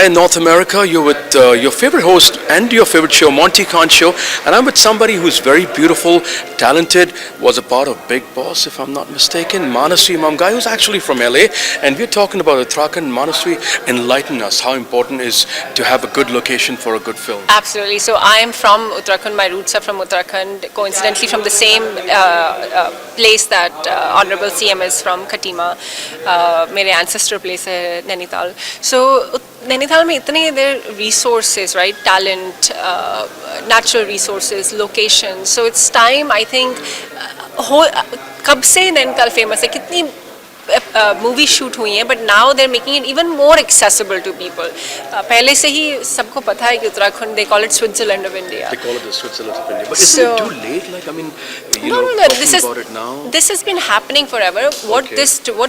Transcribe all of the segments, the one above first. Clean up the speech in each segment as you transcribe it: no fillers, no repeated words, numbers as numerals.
Hi, North America. You're with your favorite host and your favorite show, Monty Khan Show, and I'm with somebody who's very beautiful, talented, was a part of Big Boss, if I'm not mistaken, Manasvi Mamgai, who's actually from LA, and we're talking about Uttarakhand. Manasvi, enlighten us how important is to have a good location for a good film. Absolutely. So I am from Uttarakhand. My roots are from Uttarakhand. Coincidentally, from the same place that Honorable CM is from, Katima. मेरे ancestor place है Nainital. So Nainital में इतने there resources, right? Talent, natural resources, locations. So it's time, I think. कब से Nainital famous है? कितनी movie shoot हुई हैं, but now they are making it even more accessible to people. पहले से ही सबको पता है कि Uttarakhand they call it Switzerland of India. They call it the Switzerland of India. But isn't it too late? Like, I mean, no, talking about it now. This has been happening forever. What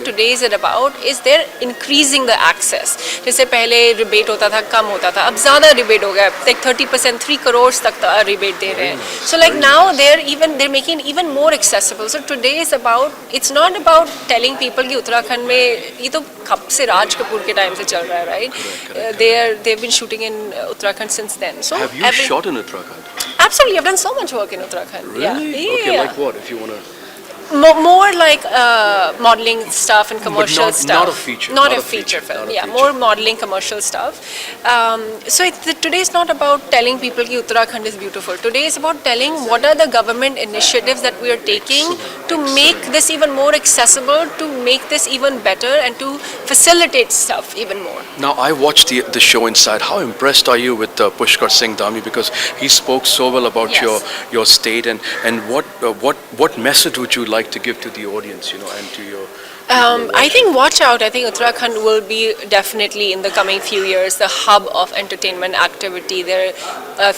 today is it about is they're increasing the access. जैसे पहले rebate होता था, कम होता था, अब ज़्यादा rebate हो गया. Like 30%, 3 crores तक रिबेट दे रहे हैं. So like now they're making it even more accessible. So today is about, it's not about telling people कि उत्तराखंड में, ये तो कब से राज कपूर के टाइम से चल रहा है, right? They've been shooting in Uttarakhand since then. So have you shot in Uttarakhand? Absolutely, I've done so much work in Uttarakhand. Really? Yeah. Okay, like what? If you want to. More like modeling stuff and commercial stuff. Not a feature. Not a feature film. Yeah, more modeling, commercial stuff. So today is not about telling people that Uttarakhand is beautiful. Today is about telling what are the government initiatives that we are taking to make this even more accessible, to make this even better, and to facilitate stuff even more. Now, I watched the show Inside. How impressed are you with Pushkar Singh Dhami, because he spoke so well about your state, and what message would you like to give to the audience, and to your I think watch out. I think Uttarakhand will be definitely in the coming few years the hub of entertainment activity. They're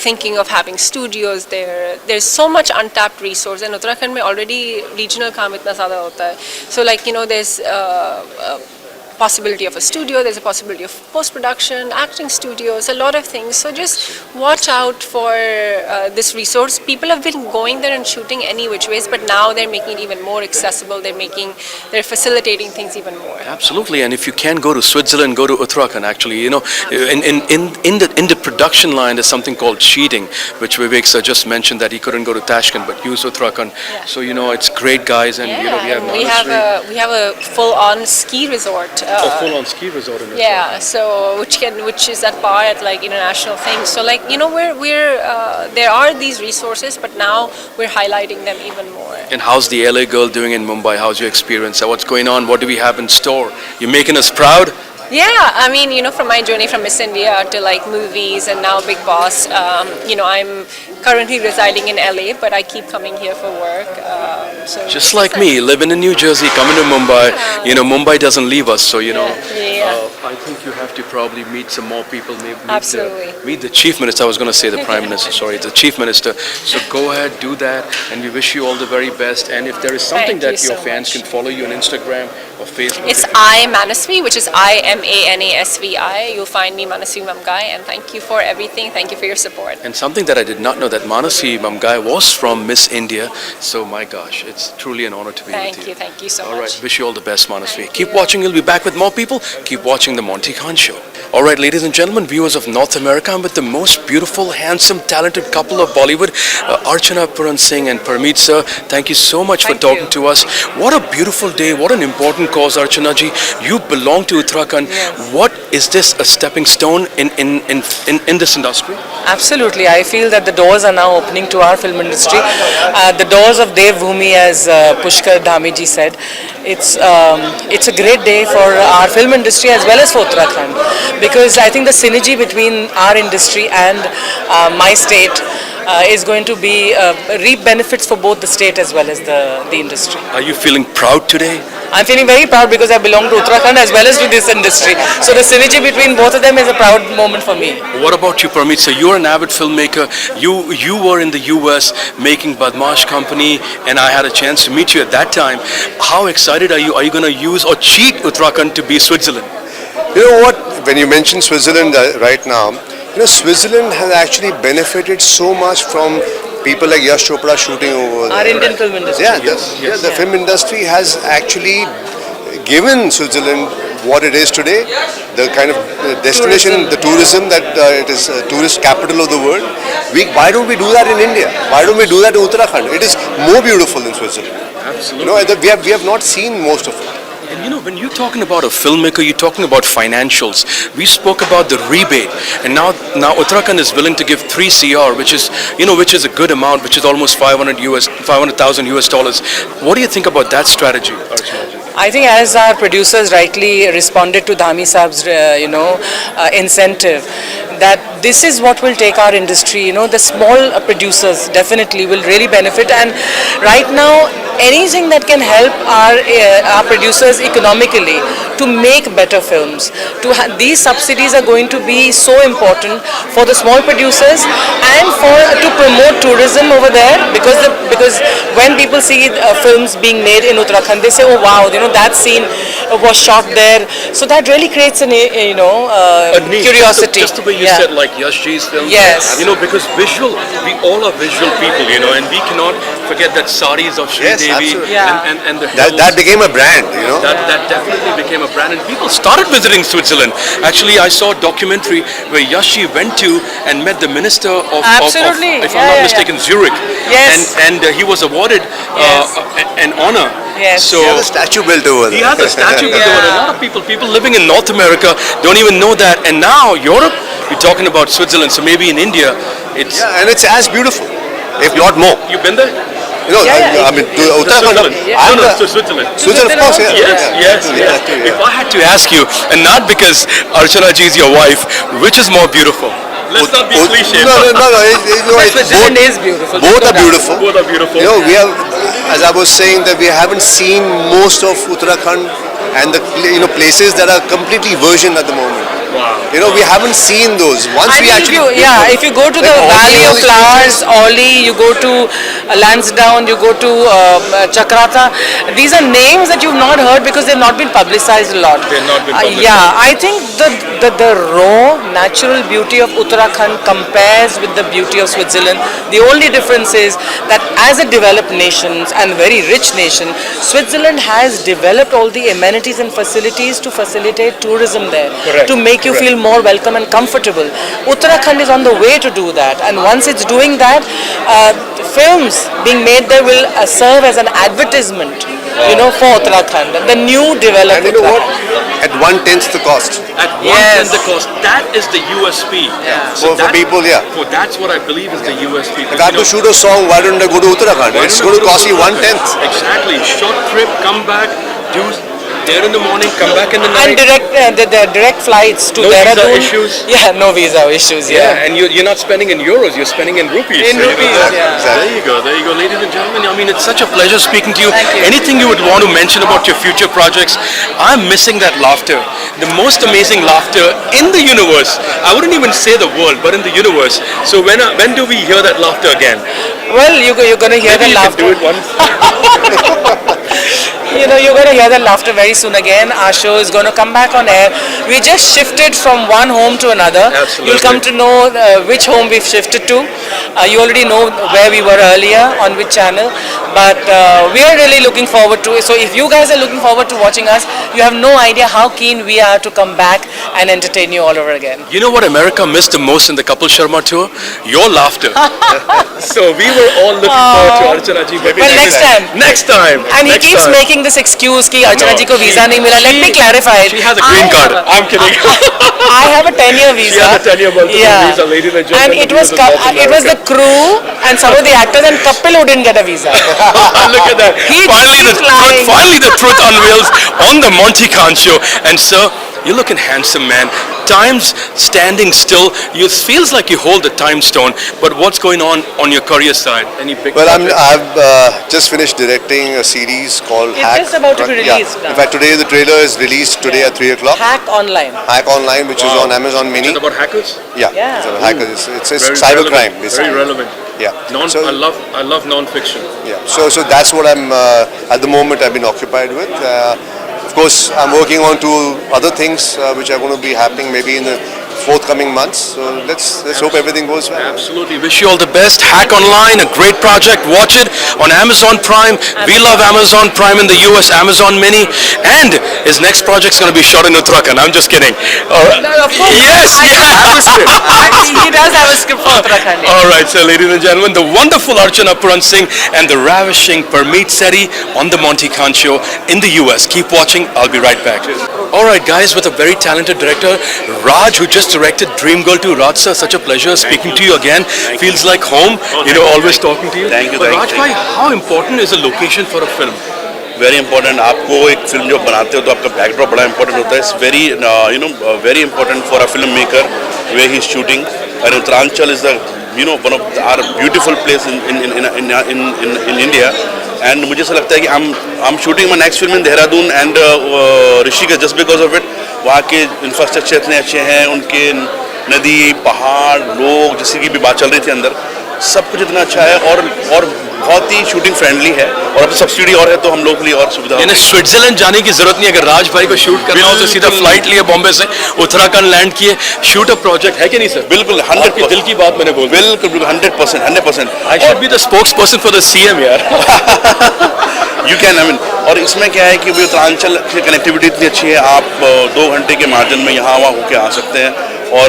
thinking of having studios there. There's so much untapped resource, and Uttarakhand mein already regional काम इतना ज़्यादा होता है. So like there's possibility of a studio, there's a possibility of post-production, acting studios, a lot of things. So just watch out for this resource. People have been going there and shooting any which ways, but now they're making it even more accessible. They're facilitating things even more. Absolutely, and if you can go to Switzerland, go to Uttarakhand. Actually, in the production line, there's something called sheeting, which Vivek sir just mentioned that he couldn't go to Tashkent, but use Uttarakhand. Yeah. So it's great, guys, and we have a full-on ski resort. Full-on ski resort in Uttarakhand. Yeah, so which is at par at like international things. So like we're there are these resources, but now we're highlighting them even more. And how's the LA girl doing in Mumbai? How's your experience? What's going on? What do we have in store? You're making us proud. Yeah, I mean, from my journey from Miss India to like movies and now Big Boss, I'm currently residing in LA, but I keep coming here for work. So just like me, living in New Jersey, coming to Mumbai. Mumbai doesn't leave us, so I think you have to probably meet some more people. Meet the Chief Minister. I was going to say the Prime Minister. Sorry, the Chief Minister. So go ahead, do that, and we wish you all the very best. And if there is something that your fans can follow you on Instagram or Facebook, it's I Manasvi, which is IMANASVI. You'll find me Manasvi Mamgai, and thank you for everything. Thank you for your support. And something that I did not know, that Manasvi Mamgai was from Miss India. So my gosh, it's truly an honor to be with you. Thank you so much. All right, wish you all the best, Manasvi. Keep watching. You'll be back with more people. Keep watching the Monty Khan Show. All right, ladies and gentlemen, viewers of North America, I'm with the most beautiful, handsome, talented couple of Bollywood, Archana Puran Singh and Parmeet sir. Thank you so much for talking to us. What a beautiful day. What an important cause, Archana ji. You belong to Uttarakhand. Yes. What is this a stepping stone in this industry? Absolutely. I feel that the doors are now opening to our film industry. The doors of Dev Bhumi, as Pushkar Dhami ji said. It's a great day for our film industry as well as for Uttarakhand, because I think the synergy between our industry and my state is going to be reap benefits for both the state as well as the industry. Are you feeling proud today? I'm feeling very proud because I belong to Uttarakhand as well as to this industry. So the synergy between both of them is a proud moment for me. What about you, Parmeet? So you're an avid filmmaker. You were in the US making Badmash Company, and I had a chance to meet you at that time. How excited are you? Are you going to use or cheat Uttarakhand to be Switzerland? You know what? When you mention Switzerland right now, Switzerland has actually benefited so much from people like Yash Chopra shooting over there. Our Indian film industry. Yeah, the film industry has actually given Switzerland what it is today, the kind of destination, the tourism that it is tourist capital of the world. Why don't we do that in India? Why don't we do that in Uttarakhand? It is more beautiful than Switzerland. Absolutely. We have not seen most of it. And when you're talking about a filmmaker, you're talking about financials. We spoke about the rebate, and now Uttarakhand is willing to give 3 CR, which is a good amount, which is almost 500,000 US dollars. What do you think about that strategy, Archana? I think as our producers rightly responded to Dhami Saab's, incentive, that this is what will take our industry, the small producers definitely will really benefit. And right now, anything that can help our producers economically to make better films, these subsidies are going to be so important for the small producers and to promote tourism over there, because when people see films being made in Uttarakhand, they say, oh wow, that scene was shot there. So that really creates a curiosity. Just the way you said, like Yashji's film. Yes. Because we all are visual people, and we cannot forget that saris of Sri Devi and the hills. That became a brand, That definitely became a brand, and people started visiting Switzerland. Actually, I saw a documentary where Yashji went to and met the minister of if I'm not mistaken, Zurich. Yes. And he was awarded an honor. Yes. So he has a statue built over there. He has a statue built over there. A lot of people living in North America don't even know that. And now Europe, you're talking about Switzerland. So maybe in India, it's and it's as beautiful, if not more. You've been there? I mean, to Uttarakhand. To Switzerland. Switzerland, of course, Yes. If I had to ask you, and not because Archana ji is your wife, which is more beautiful? Let's not be cliche. No. Switzerland is beautiful. Both are beautiful. Both are beautiful. We have, as I was saying, that we haven't seen most of Uttarakhand and the places that are completely virgin at the moment. Wow. We haven't seen those. If you go to the Valley of Flowers, Oli, you go to Lansdowne, you go to Chakrata, these are names that you've not heard because they've not been publicized a lot. They've not been publicized. I think the raw natural beauty of Uttarakhand compares with the beauty of Switzerland. The only difference is that as a developed nation and very rich nation, Switzerland has developed all the amenities and facilities to facilitate tourism there. Correct. To make you feel more welcome and comfortable. Uttarakhand is on the way to do that, and once it's doing that, films being made there will serve as an advertisement, for Uttarakhand, the new developed. And you know what? At 1/10 the cost. At 1/10 the cost. That is the USP. So for people, That's what I believe is the USP. If I have to shoot a song, why don't I go to Uttarakhand? It's going to cost you 1/10. Exactly. Short trip, come back, do there in the morning, come back in the night. And the direct flights to Dehradun. No visa issues. Yeah, no visa issues. And you're not spending in euros, you're spending in rupees. There you go, ladies and gentlemen. I mean, it's such a pleasure speaking to you. Thank you. Anything you would want to mention about your future projects? I'm missing that laughter, the most amazing laughter in the universe. I wouldn't even say the world, but in the universe. So when do we hear that laughter again? Well, you're going to hear Maybe the you laughter. can do it once. You're going to hear the laughter very soon again. Our show is going to come back on air. We just shifted from one home to another. Absolutely. You'll come to know which home we've shifted to. You already know where we were earlier, on which channel. But we are really looking forward to it. So if you guys are looking forward to watching us, you have no idea how keen we are to come back and entertain you all over again. You know what America missed the most in the Kapil Sharma tour? Your laughter. So we were all looking forward to Archana ji. Well, next time. Next time. And he keeps making this excuse कि Archana ji को visa नहीं मिला. Let me clarify it. She has a green card. I'm kidding. I have a 10-year visa. She has a 10-year visa, ladies and gentlemen. And it was the crew and some of the actors and Kapil who didn't get a visa. Look at that. Finally the truth unveils on the Monty Khan Show. And sir, you're looking handsome, man. Time's standing still. It feels like you hold the time stone. But what's going on your career side? Any big projects? I've just finished directing a series called Hack. It's just about to be released now. In fact, today the trailer is released today at 3 o'clock. Hack Online. Hack Online, which is on Amazon Mini. Is it about hackers? Yeah. It's about hackers. It's cybercrime, basically. Very relevant. Yeah. I love non-fiction. Yeah. So that's what I'm at the moment I've been occupied with. Of course, I'm working on two other things which are going to be happening maybe in the forthcoming months. So let's hope everything goes well. Absolutely. Wish you all the best. Hack Online, a great project. Watch it on Amazon Prime. We love Amazon Prime in the US, Amazon Mini. And his next project's going to be shot in Uttarakhand. I'm just kidding. Of course. Yes, I have a script. He does have a script for Uttarakhand. Yeah. All right, so ladies and gentlemen, the wonderful Archana Puran Singh and the ravishing Parmeet Sethi on the Monty Khan Show in the US. Keep watching. I'll be right back. All right, guys, with a very talented director, Raj, who just directed Dream Girl 2. Raj sir, such a pleasure speaking to you again. Feels like home. Always talking to you. Thank you. But Raj bhai, how important is a location for a film? Very important. आपको एक film जो बनाते हो तो आपका backdrop बड़ा important होता है. It's very very important for a film maker where he is shooting. And Uttaranchal is the one of our beautiful place in India. And मुझे ऐसा लगता है कि I am shooting my next film in Dehradun and Rishikesh just because of it. वहाँ के infrastructure इतने अच्छे हैं, उनके नदी, पहाड़, लोग, जैसे की भी बात चल रही थी अंदर, सब कुछ इतना अच्छा है और बहुत ही शूटिंग फ्रेंडली है. और अब सब्सिडी और है तो हम लोग के लिए और सुविधा. यानी स्विट्जरलैंड जाने की जरूरत नहीं. अगर राज भाई को शूट करना हो तो सीधा फ्लाइट लिए बॉम्बे से उत्तराखंड लैंड किए, शूट अ प्रोजेक्ट है कि नहीं सर? बिल्कुल 100% दिल की बात मैंने बोल. बिल्कुल 100%. I should be the spokesperson for the CM यार. You can I mean. और इसमें क्या है कि भी उत्तरांचल की कनेक्टिविटी इतनी अच्छी है, आप 2 घंटे के मार्जिन में यहाँ वहाँ होके आ सकते हैं. और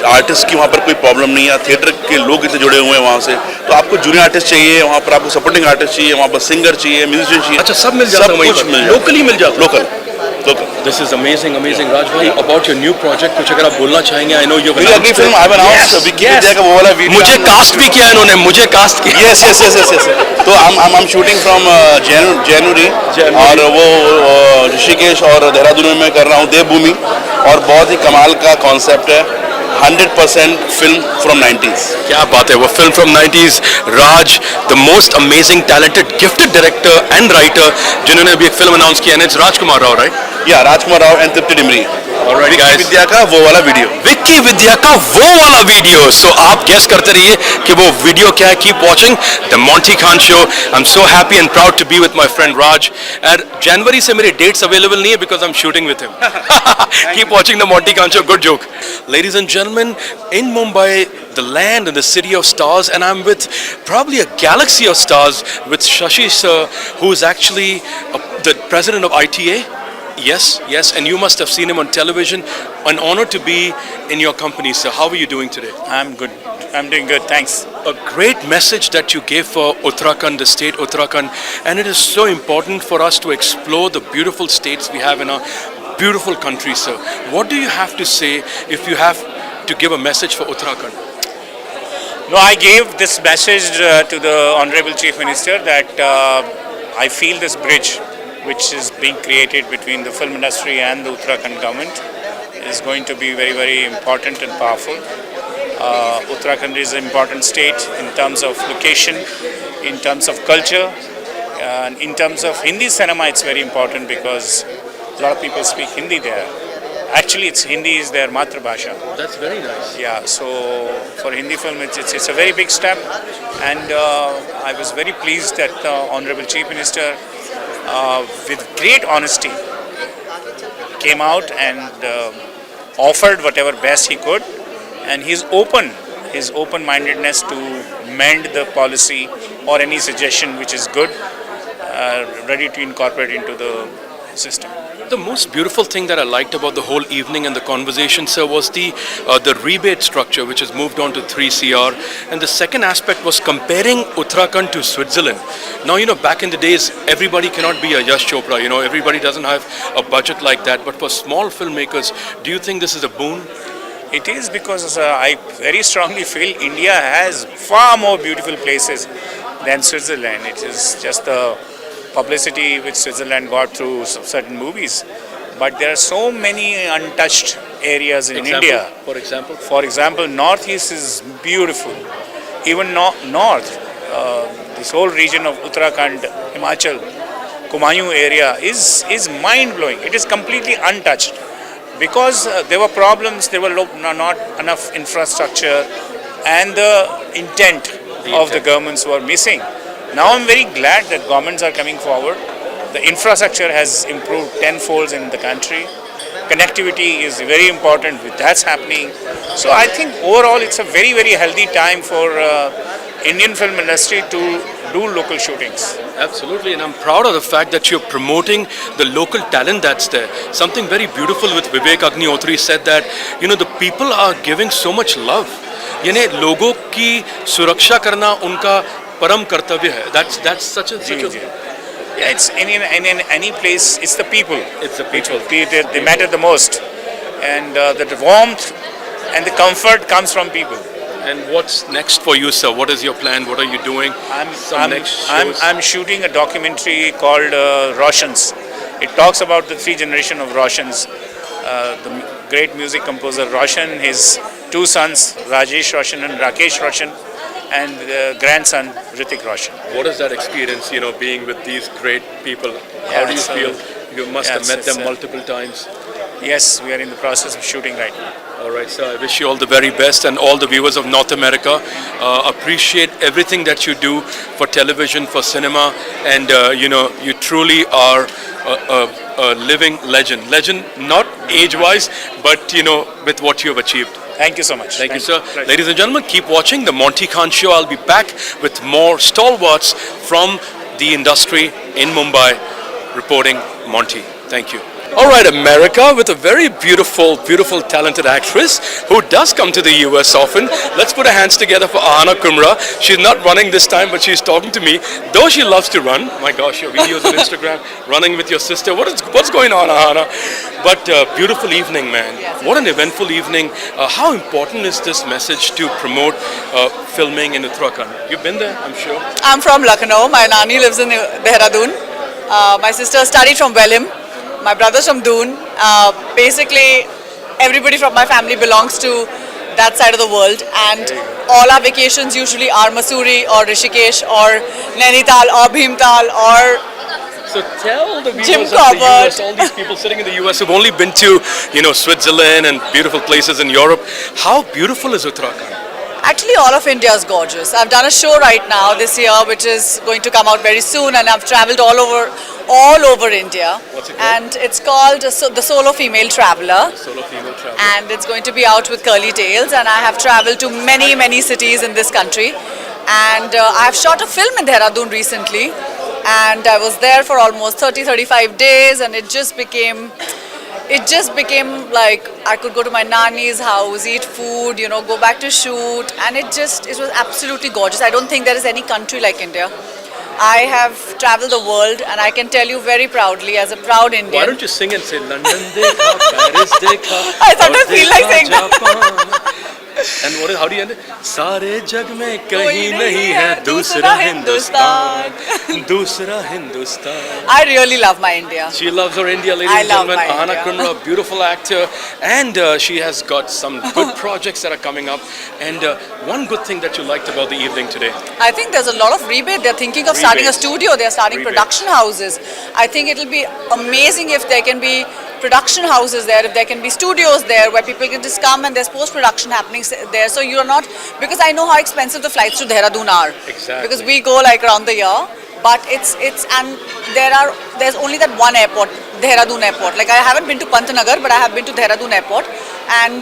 आर्टिस्ट की वहाँ पर कोई प्रॉब्लम नहीं है. थिएटर के लोग इतने जुड़े हुए हैं वहाँ से. तो आपको जूनियर आर्टिस्ट चाहिए, वहाँ पर आपको सपोर्टिंग आर्टिस्ट चाहिए, वहाँ पर सिंगर चाहिए, म्यूजिशियन चाहिए. अच्छा, सब मिल जाता है वहीं कुछ पर? मिल जाता है. लोकली मिल जाता है? Local. This is amazing. Raj bhai, about your new project, कुछ अगर आप बोलना चाहेंगे? I know you've मेरी अगली फिल्म आई बनाऊँ विक्की विद्या का वो वाला वीडियो. मुझे कास्ट भी किया इन्होंने, मुझे कास्ट किया. यस. तो आई एम शूटिंग फ्रॉम जनवरी. और वो ऋषिकेश और देहरादून में मैं कर रहा हूँ, देवभूमि. और बहुत ही कमाल का कॉन्सेप्ट है. 100% फिल्म फ्रॉम 90s. क्या बात है, वो film from 90s. Raj, the most amazing talented gifted director and writer, जिन्होंने अभी एक फिल्म अनाउंस किया है. It's Rajkummar Rao, right? या Rajkummar Rao and Tripti Dimri. Alright, guys. Vidya का वो वाला वीडियो. विक्की विद्या का वो वाला वीडियो. सो आप गेस करते रहिए कि वो वीडियो क्या है. Keep watching the Monty Khan show. I am so happy and proud to be with my friend Raj. And जनवरी से मेरे डेट्स अवेलेबल नहीं है because I am shooting with him. Keep watching the Monty Khan show. Good joke. Ladies and gentleman, in Mumbai, the land and the city of stars, and I'm with probably a galaxy of stars with Shashi sir, who is actually the president of ITA. Yes, and you must have seen him on television. An honor to be in your company, sir. How are you doing today? I'm good. I'm doing good, thanks. A great message that you gave for Uttarakhand, the state Uttarakhand, and it is so important for us to explore the beautiful states we have in our beautiful country, sir. What do you have to say if you have to give a message for Uttarakhand? No, I gave this message to the Honorable Chief Minister that I feel this bridge which is being created between the film industry and the Uttarakhand government is going to be very, very important and powerful. Uttarakhand is an important state in terms of location, in terms of culture, and in terms of Hindi cinema. It's very important because a lot of people speak Hindi there. Actually, Hindi is their matrabhasha. That's very nice. Yeah, so for Hindi film, it's a very big step, and I was very pleased that the Honorable Chief Minister, with great honesty, came out and offered whatever best he could, and his open-mindedness to mend the policy or any suggestion which is good, ready to incorporate into the system. The most beautiful thing that I liked about the whole evening and the conversation, sir, was the rebate structure, which has moved on to 3 CR. And the second aspect was comparing Uttarakhand to Switzerland. Now, back in the days, everybody cannot be a Yash Chopra. Everybody doesn't have a budget like that. But for small filmmakers, do you think this is a boon? It is, because I very strongly feel India has far more beautiful places than Switzerland. It is just the publicity which Switzerland got through certain movies, but there are so many untouched areas in India. For example, Northeast is beautiful. Even north, this whole region of Uttarakhand, Himachal, Kumayu area is mind-blowing. It is completely untouched because there were problems. There were not enough infrastructure, and the intent of the governments were missing. Now I'm very glad that governments are coming forward. The infrastructure has improved tenfold in the country, connectivity is very important. That's happening. So I think overall it's a very, very healthy time for Indian film industry to do local shootings. Absolutely, and I'm proud of the fact that you're promoting the local talent that's there. Something very beautiful with Vivek Agnihotri said that, the people are giving so much love. यानी लोगों की सुरक्षा करना उनका परम कर्तव्य है. That's such a Yeah, it's in any place. It's the people. It's the people. They matter the most, and the warmth and the comfort comes from people. And what's next for you, sir? What is your plan? What are you doing? I'm shooting a documentary called Roshans. It talks about the three generation of Roshans. The great music composer Roshan, his two sons Rajesh Roshan and Rakesh Roshan, and grandson Hrithik Roshan. What is that experience, being with these great people? How do you feel? You must have met them multiple times. Yes, we are in the process of shooting right now. All right, sir. I wish you all the very best, and all the viewers of North America appreciate everything that you do for television, for cinema, and you truly are a living legend. Legend, not age-wise, but with what you have achieved. Thank you so much. Thank you, sir. Ladies and gentlemen, keep watching the Monty Khan Show. I'll be back with more stalwarts from the industry in Mumbai, reporting Monty. Thank you. All right, America, with a very beautiful, talented actress who does come to the US often. Let's put our hands together for Ahana Kumra. She's not running this time, but she's talking to me. Though she loves to run. My gosh, your videos on Instagram, running with your sister. What's going on, Ahana? But beautiful evening, man. What an eventful evening. How important is this message to promote filming in Uttarakhand? You've been there, I'm sure. I'm from Lucknow. My nani lives in Dehradun. My sister studied from Welham. My brother's from Doon. Basically, everybody from my family belongs to that side of the world, and all our vacations usually are Mussoorie or Rishikesh or Nainital or Bhimtal or So tell the viewers of the US, all these people sitting in the US who've only been to, Switzerland and beautiful places in Europe, how beautiful is Uttarakhand? Actually, all of India is gorgeous. I've done a show right now this year, which is going to come out very soon, and I've traveled all over India. What's it called? And it's called The Solo Female Traveler. Solo Female Traveler. And it's going to be out with curly tails. And I have traveled to many, many cities in this country. And I have shot a film in Dehradun recently. And I was there for almost 30-35 days, and it just became like I could go to my nani's house, eat food, go back to shoot, and it was absolutely gorgeous. I don't think there is any country like India. I have traveled the world, and I can tell you very proudly, as a proud Indian. Why don't you sing and say London dekha, Paris dekha, I sometimes feel like saying that. And how do you end it? Sare jag mein kahin nahi hai dusra Hindustan, dusra Hindustan. I really love my India. She loves her India, ladies and gentlemen. Ahana Kumra, a beautiful actor, and she has got some good projects that are coming up. And one good thing that you liked about the evening today? I think there's a lot of rebate. They're thinking of starting a studio. They're starting production houses. I think it'll be amazing if there can be production houses there, if there can be studios there where people can just come and there's post-production happening there. So you're not, because I know how expensive the flights to Dehradun are. Exactly. Because we go like around the year, but and there's only that one airport, Dehradun airport. Like I haven't been to Pantnagar, but I have been to Dehradun airport, and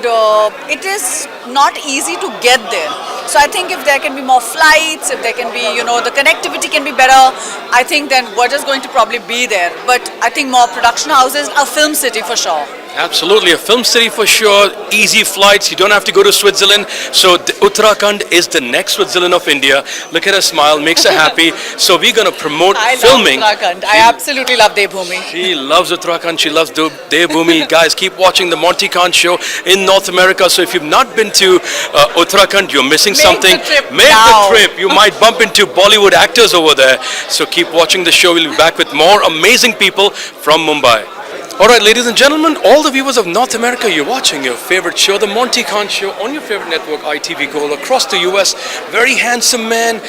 it is not easy to get there. So I think if there can be more flights, if there can be, the connectivity can be better, I think then we're just going to probably be there. But I think more production houses, a film city for sure. Absolutely, a film city for sure, easy flights, you don't have to go to Switzerland. So Uttarakhand is the next Switzerland of India. Look at her smile, makes her happy. So we're going to promote filming. I love Uttarakhand. I absolutely love Devbhoomi. She loves Uttarakhand, she loves Devbhoomi. Guys, keep watching the Monty Khan Show in North America. So if you've not been to Uttarakhand, you're missing something. Make the trip. You might bump into Bollywood actors over there. So keep watching the show. We'll be back with more amazing people from Mumbai. Alright, ladies and gentlemen, all the viewers of North America, you're watching your favorite show, The Monty Khan Show, on your favorite network, ITV Gold, across the US. Very handsome man,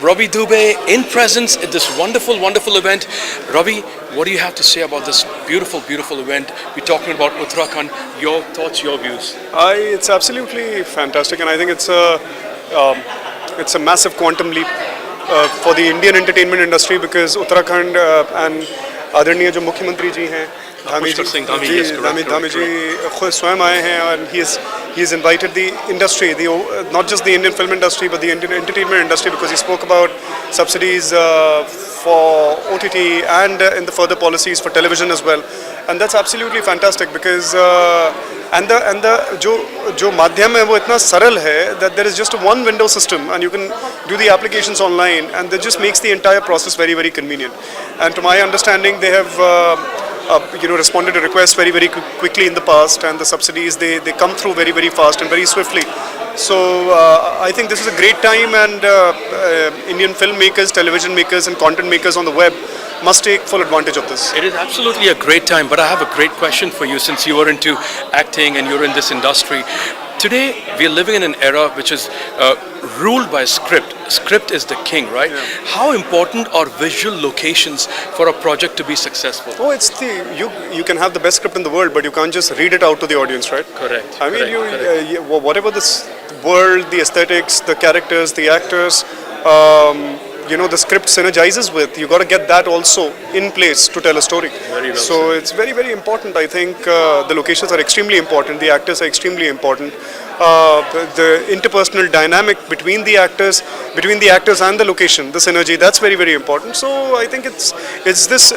Ravi Dubey, in presence at this wonderful, wonderful event. Ravi, what do you have to say about this beautiful, beautiful event? We're talking about Uttarakhand. Your thoughts, your views? It's absolutely fantastic, and I think it's a massive quantum leap for the Indian entertainment industry, because Uttarakhand and आदरणीय जो मुख्यमंत्री जी हैं धामी पुष्कर सिंह धामी, जी, yes, correct, Dhami जी खुद स्वयं आए हैं और he is invited the industry, not just the Indian film industry but the Indian entertainment industry, because he spoke about subsidies for OTT and in the further policies for television as well, and that's absolutely fantastic because and the जो माध्यम है वो इतना सरल है that there is just a one window system and you can do the applications online, and that just makes the entire process very, very convenient. And to my understanding, they have responded to requests very, very quickly in the past, and the subsidies they come through very, very fast and very swiftly. So I think this is a great time, and Indian filmmakers, television makers and content makers on the web must take full advantage of this. It is absolutely a great time, but I have a great question for you, since you are into acting and you're in this industry. Today, we are living in an era which is ruled by script. Script is the king, right? Yeah. How important are visual locations for a project to be successful? Oh, you can have the best script in the world, but you can't just read it out to the audience, right? Correct. I mean, correct. Whatever this world, the aesthetics, the characters, the actors, the script synergizes with, you got to get that also in place to tell a story. Very well So said. it's very, very important. I think the locations are extremely important. The actors are extremely important. The interpersonal dynamic between the actors and the location, the synergy, that's very, very important. So I think it's this,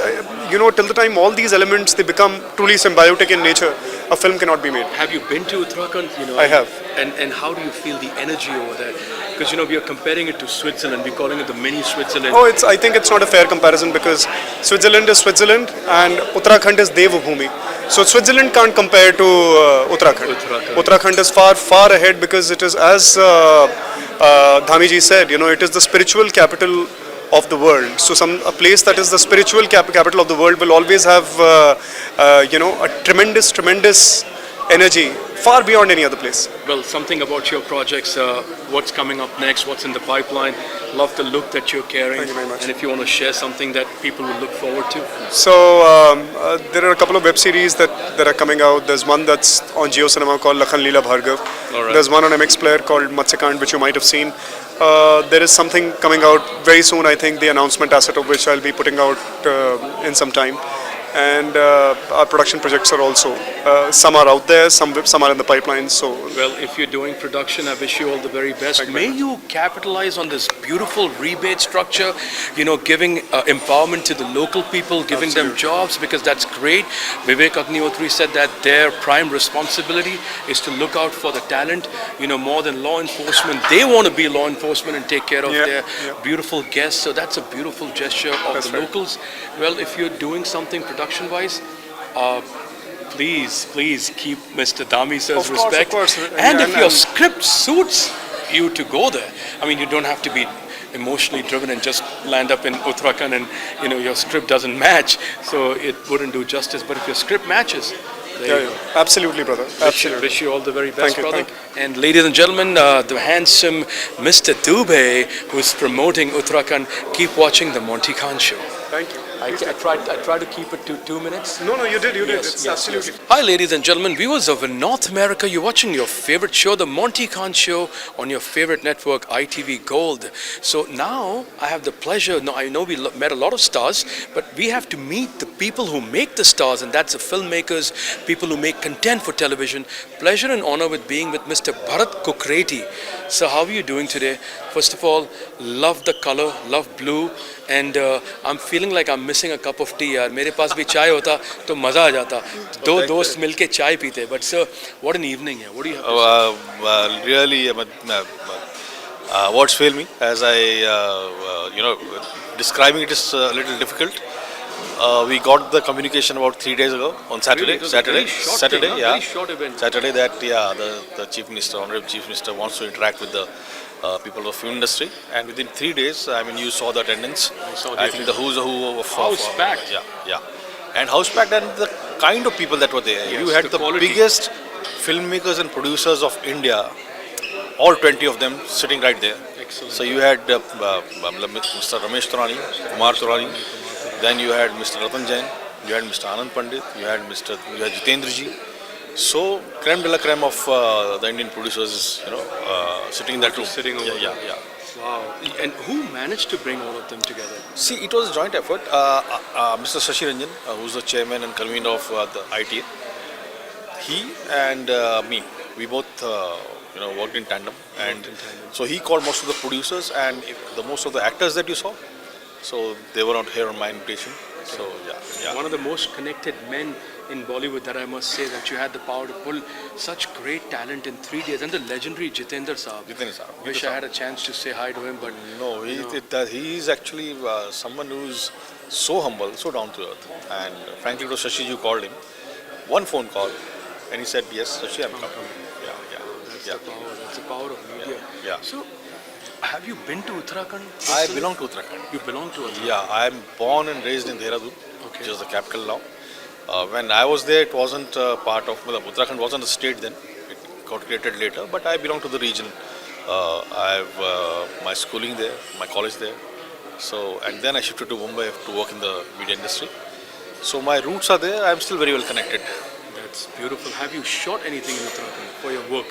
till the time all these elements they become truly symbiotic in nature, a film cannot be made. Have you been to Uttarakhand? I have. And how do you feel the energy over there? Because we are comparing it to Switzerland. We're calling it the mini Switzerland. Oh, I think it's not a fair comparison, because Switzerland is Switzerland and Uttarakhand is Devbhoomi. So Switzerland can't compare to Uttarakhand. Uttarakhand is far, far ahead, because it is, as Dhamiji said, it is the spiritual capital of the world. So a place that is the spiritual capital of the world will always have a tremendous energy, far beyond any other place. Well, something about your projects, what's coming up next, what's in the pipeline. Love the look that you're carrying. Thank you very much. And if you want to share something that people will look forward to. So there are a couple of web series that are coming out. There's one that's on Jio Cinema called Lakhan Leela Bhargav. All right. There's one on MX Player called Matsya which you might have seen. There is something coming out very soon, I think, the announcement asset of which I'll be putting out in some time. And our production projects are also, some are out there, some are in the pipeline. So, well, if you're doing production, I wish you all the very best. May you capitalize on this beautiful rebate structure, giving empowerment to the local people, giving them jobs, because that's great. Vivek Agnihotri said that their prime responsibility is to look out for the talent, more than law enforcement. They want to be law enforcement and take care of their beautiful guests. So that's a beautiful gesture of the locals. Well, if you're doing something production-wise, please keep Mr. Dhami sir's respect. Of course. And if your script suits you to go there, I mean, you don't have to be emotionally driven and just land up in Uttarakhand and your script doesn't match, so it wouldn't do justice. But if your script matches, there you go. Absolutely, brother. Absolutely. Wish you all the very best, Thank you, brother. thank And ladies and gentlemen, the handsome Mr. Dubey, who's promoting Uttarakhand. Keep watching the Monty Khan Show. Thank you. I tried to keep it to 2 minutes. No, you did. Yes, It's yes, absolutely. yes. Hi, ladies and gentlemen, viewers of North America. You're watching your favorite show, the Monty Khan Show, on your favorite network, ITV Gold. So now I have the pleasure. Now I know we met a lot of stars, but we have to meet the people who make the stars, and that's the filmmakers, people who make content for television. Pleasure and honor with being with Mr. Bharat Kukreti. So how are you doing today? First of all, love the color, love blue, and I'm feeling like I'm missing a cup of tea. यार मेरे पास भी चाय होता तो मज़ा आ जाता. दो दोस्त मिलके चाय पीते. But sir, what an evening है. What do you have? Really, words fail me as I, describing it is a little difficult. We got the communication about 3 days ago on Saturday. Really? It was a very short Saturday, thing, yeah. Very short event. Saturday that the Chief Minister, Honorable Chief Minister, wants to interact with the people of the film industry, and within 3 days, I mean, you saw the attendance. I think the who's who of House packed. Yeah, and house packed, and the kind of people that were there. Yes, You had the the quality. biggest filmmakers and producers of India, all 20 of them sitting right there. Excellent. So you had Mr. Ramesh Turani, Kumar Turani, then you had Mr. Ratan Jain, you had Mr. Anand Pandit, you had Jitendra ji. So creme de la creme of the Indian producers is sitting in that room. Sitting over Yeah. Wow. And who managed to bring all of them together? See, it was a joint effort. Mr. Shashi Ranjan, who's the chairman and convener of the ITA, he and me, we both worked in tandem, and so he called most of the producers and the most of the actors that you saw. So they were not here on my invitation. So yeah. One of the most connected men in Bollywood, that I must say, that you had the power to pull such great talent in 3 days. And the legendary Jitendra Saab. Jitendra Saab. Wish I had a chance to say hi to him, but no, he is actually someone who's so humble, so down to earth. And frankly, it was Shashi who called him. One phone call, and he said, "Yes, Shashi, I'm coming." That's the power. That's the power of media. Yeah. So, have you been to Uttarakhand? I belong to Uttarakhand. You belong to Uttarakhand? Yeah, I'm born and raised in Dehradun, Okay. which is the capital now. When I was there, it wasn't part of, Uttarakhand wasn't a state then. It got created later, but I belong to the region. I have my schooling there, my college there. So, and then I shifted to Mumbai to work in the media industry. So my roots are there. I'm still very well connected. That's beautiful. Have you shot anything in Uttarakhand for your work?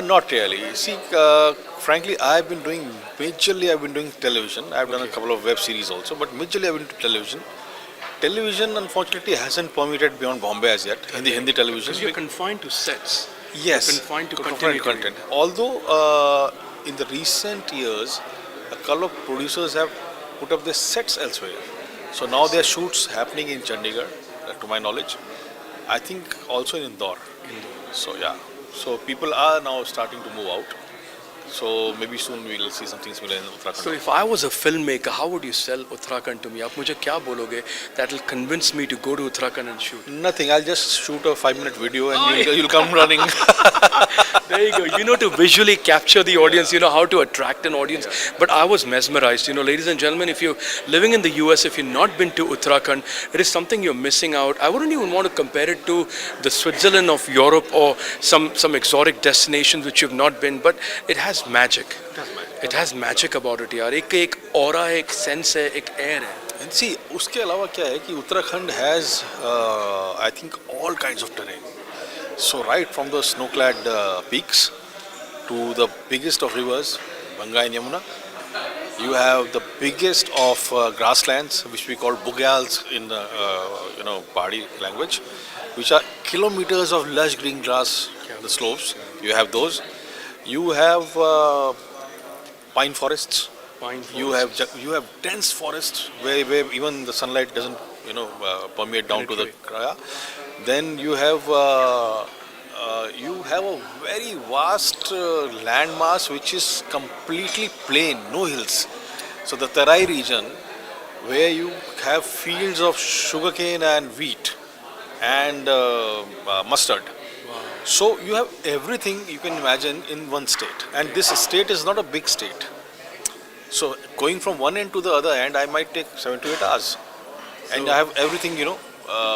Not really. See, frankly, I've been doing television. I've done a couple of web series also, but majorly I've been to television. Television, unfortunately, hasn't permeated beyond Bombay as yet, in the Hindi television. Because you're confined to sets. Yes. You're confined to content. Although, in the recent years, a couple of producers have put up their sets elsewhere. So now there are shoots happening in Chandigarh, to my knowledge. I think also in Indore. So yeah. So people are now starting to move out. So maybe soon we will see something similar in Uttarakhand. So if I was a filmmaker, how would you sell Uttarakhand to me? आप मुझे क्या बोलोगे that will convince me to go to Uttarakhand and shoot? Nothing. I'll just shoot a 5-minute video and you'll come running. There you go. You know to visually capture the audience. You know how to attract an audience. But I was mesmerized. Ladies and gentlemen, if you're living in the US, if you've not been to Uttarakhand, it is something you're missing out. I wouldn't even want to compare it to the Switzerland of Europe or some exotic destinations which you've not been. But it has magic. It has magic about it, यार. एक aura है, एक sense है, एक air है. And see, उसके अलावा क्या है कि Uttarakhand has, I think, all kinds of terrain. So right from the snow-clad peaks to the biggest of rivers, Ganga and Yamuna, you have the biggest of grasslands, which we call bugyals in Pahadi language, which are kilometers of lush green grass, the slopes. You have those. You have pine forests. You have dense forests where even the sunlight doesn't permeate down to the Kraya. Then you have a very vast landmass which is completely plain, no hills. So the Tarai region, where you have fields of sugarcane and wheat and mustard. So you have everything you can imagine in one state, and this state is not a big state. So going from one end to the other end, I might take 7 to 8 hours, and I have everything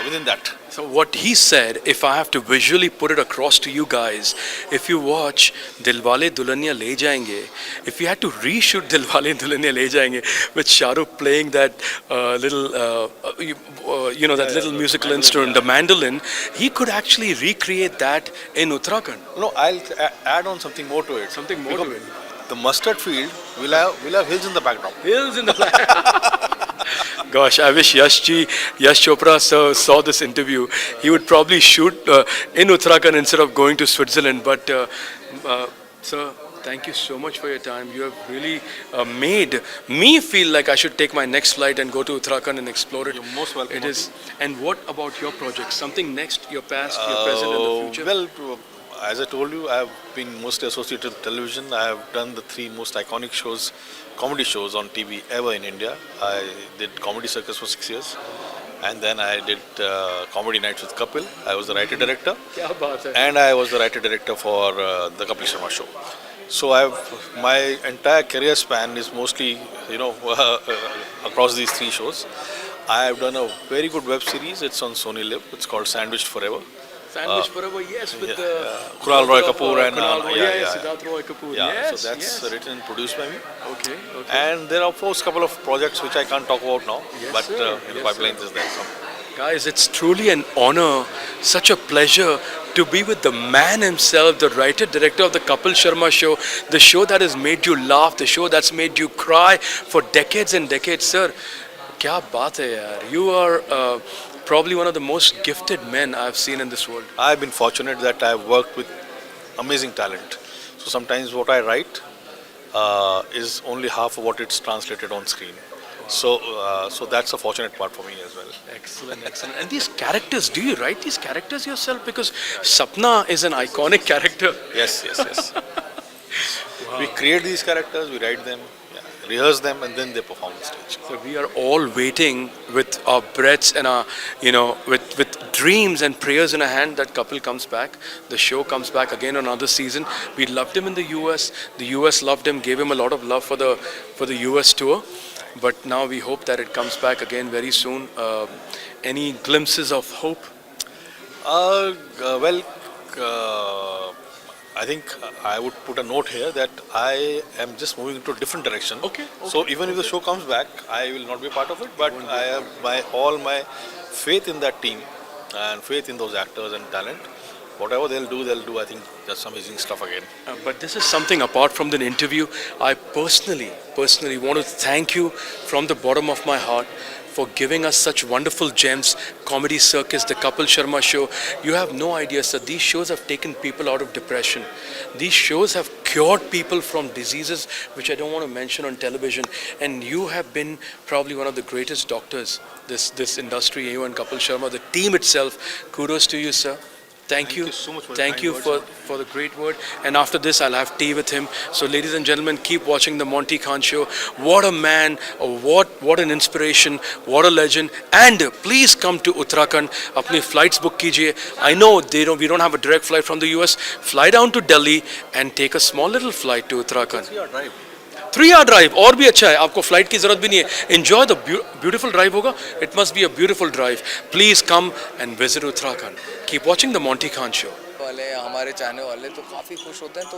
within that. So what he said, if I have to visually put it across to you guys, if you watch Dilwale Dulhania Le Jayenge, if you had to reshoot Dilwale Dulhania Le Jayenge with Shah Rukh playing that that little musical instrument, the mandolin, he could actually recreate that in Uttarakhand. No, I'll add on something more to it. Something more to it. The mustard field will have hills in the background. Hills in the background. Gosh, I wish Yash Chopra sir saw this interview. He would probably shoot in Uttarakhand instead of going to Switzerland. But sir, thank you so much for your time. You have really made me feel like I should take my next flight and go to Uttarakhand and explore it. You're most welcome. It is. And what about your projects? Something next, your past, your present and the future? Well, as I told you, I have been mostly associated with television. I have done the 3 most iconic shows, comedy shows on TV ever in India. I did Comedy Circus for 6 years. And then I did Comedy Nights with Kapil. I was the writer-director. Kya baat hai? And I was the writer-director for the Kapil Sharma Show. So my entire career span is mostly, across these 3 shows. I have done a very good web series. It's on Sony Live. It's called Sandwiched Forever. Sandwich Forever, yes, with Kunal Roy Kapoor and Siddharth Roy Kapoor. Yeah, Yes, so that's yes. written and produced by me. Okay. And there are, of course, a couple of projects which I can't talk about now, Yes, but sir. in the Yes, pipeline sir. is there. So. Guys, it's truly an honor, such a pleasure to be with the man himself, the writer, director of the Kapil Sharma Show, the show that has made you laugh, the show that's made you cry for decades and decades. Sir, kya baat hai yaar. You are probably one of the most gifted men I've seen in this world. I've been fortunate that I've worked with amazing talent. So sometimes what I write is only half of what it's translated on screen. So that's a fortunate part for me as well. Excellent, excellent. And these characters, do you write these characters yourself? Because Sapna is an iconic character. Yes. We create these characters, we write them, rehearse them, and then they perform on stage. So we are all waiting with our breaths and our, with dreams and prayers in our hand that Kapil comes back. The show comes back again on another season. We loved him in the US. The US loved him, gave him a lot of love for the US tour. But now we hope that it comes back again very soon. Any glimpses of hope? I think I would put a note here that I am just moving into a different direction. Okay. So even if the show comes back, I will not be part of it. But I have all my faith in that team and faith in those actors and talent. Whatever they'll do. I think that's amazing stuff again. But this is something apart from the interview. I personally want to thank you from the bottom of my heart for giving us such wonderful gems. Comedy Circus, the Kapil Sharma Show. You have no idea, sir. These shows have taken people out of depression. These shows have cured people from diseases which I don't want to mention on television. And you have been probably one of the greatest doctors this industry, you and Kapil Sharma, the team itself. Kudos to you, sir. Thank you so much for Thank you for the great word. And after this, I'll have tea with him. So, ladies and gentlemen, keep watching the Monty Khan Show. What a man! What an inspiration! What a legend! And please come to Uttarakhand. अपनी flights book कीजिए. I know we don't have a direct flight from the US. Fly down to Delhi and take a small little flight to Uttarakhand. 3-hour drive और भी अच्छा है, आपको flight की ज़रूरत भी नहीं है. Enjoy the beautiful drive होगा. It must be a beautiful drive. Please come and visit Uttarakhand. Keep watching the Monty Khan Show. वाले हमारे चाहने वाले तो काफ़ी खुश होते हैं, तो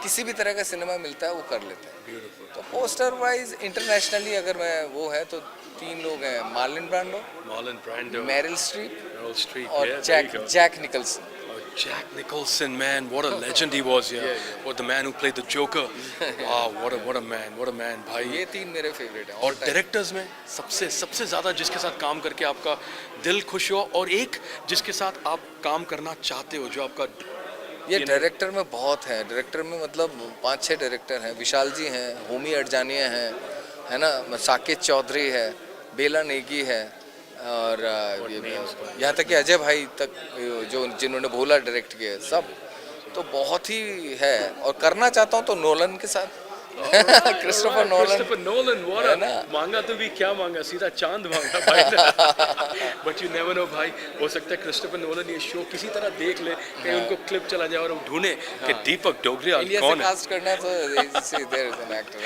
किसी भी तरह का सिनेमा मिलता है वो कर लेते हैं. तो पोस्टर वाइज इंटरनेशनली अगर मैं वो है तो 3 लोग हैं, मार्लिन ब्रांडो, मेरिल स्ट्रीप और Jack Nicholson. Jack Nicholson, man, what a legend he was, yeah. What the man who played the Joker. Wow, what a man, भाई. ये 3 मेरे फेवरेट हैं. और डायरेक्टर्स में सबसे ज़्यादा जिसके साथ काम करके आपका दिल खुश हो, और एक जिसके साथ आप काम करना चाहते हो, जो आपका ये डायरेक्टर में बहुत है. डायरेक्टर में मतलब 5-6 डायरेक्टर हैं. विशाल जी हैं, होमी अडजानिया हैं, है ना, साकेत चौधरी है, बेला नेगी है, और यहाँ तक कि अजय भाई तक जिन्होंने भोला डायरेक्ट किया, सब तो बहुत ही है. और करना चाहता हूँ तो नोलन के साथ. क्रिस्टोफर नोलन, मांगा तो भी क्या मांगा, सीधा चांद मांगा भाई. बट यू नेवर नो भाई, हो सकता है क्रिस्टोफर नोलन ये शो किसी तरह देख ले, कहीं उनको क्लिप चला जाए और वो ढूंढे कि दीपक डोगरिया कौन है. कास्ट करना तो there is an actor.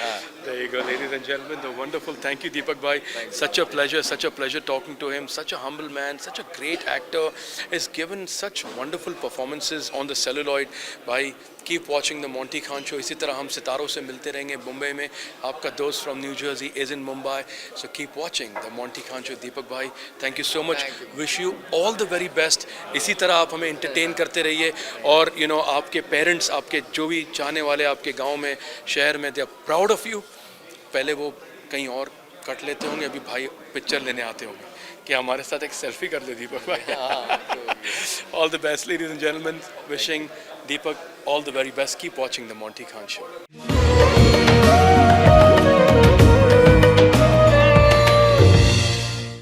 There you go, ladies and gentlemen, the wonderful. Thank you, Deepak bhai. Such a pleasure talking to him. Such a humble man, such a great actor. Has given such wonderful performances on the celluloid. Bhai, keep watching the Monty Khan Show. इसी तरह हम सितारों से मिलते रहेंगे मुंबई में. आपका दोस्त from New Jersey is in Mumbai. So keep watching the Monty Khan Show. Deepak bhai, thank you so much. Wish you all the very best. इसी तरह आप हमें entertain करते रहिए. और आपके parents, आपके जो भी चाहने वाले आपके गांव में, शहर में, they are proud of you. पहले वो कहीं और कट लेते होंगे, अभी भाई पिक्चर लेने आते होंगे कि हमारे साथ एक सेल्फी कर ले दीपक भाई. All the best, ladies and gentlemen. Wishing Deepak all the very best. Keep watching the Monty Khan Show.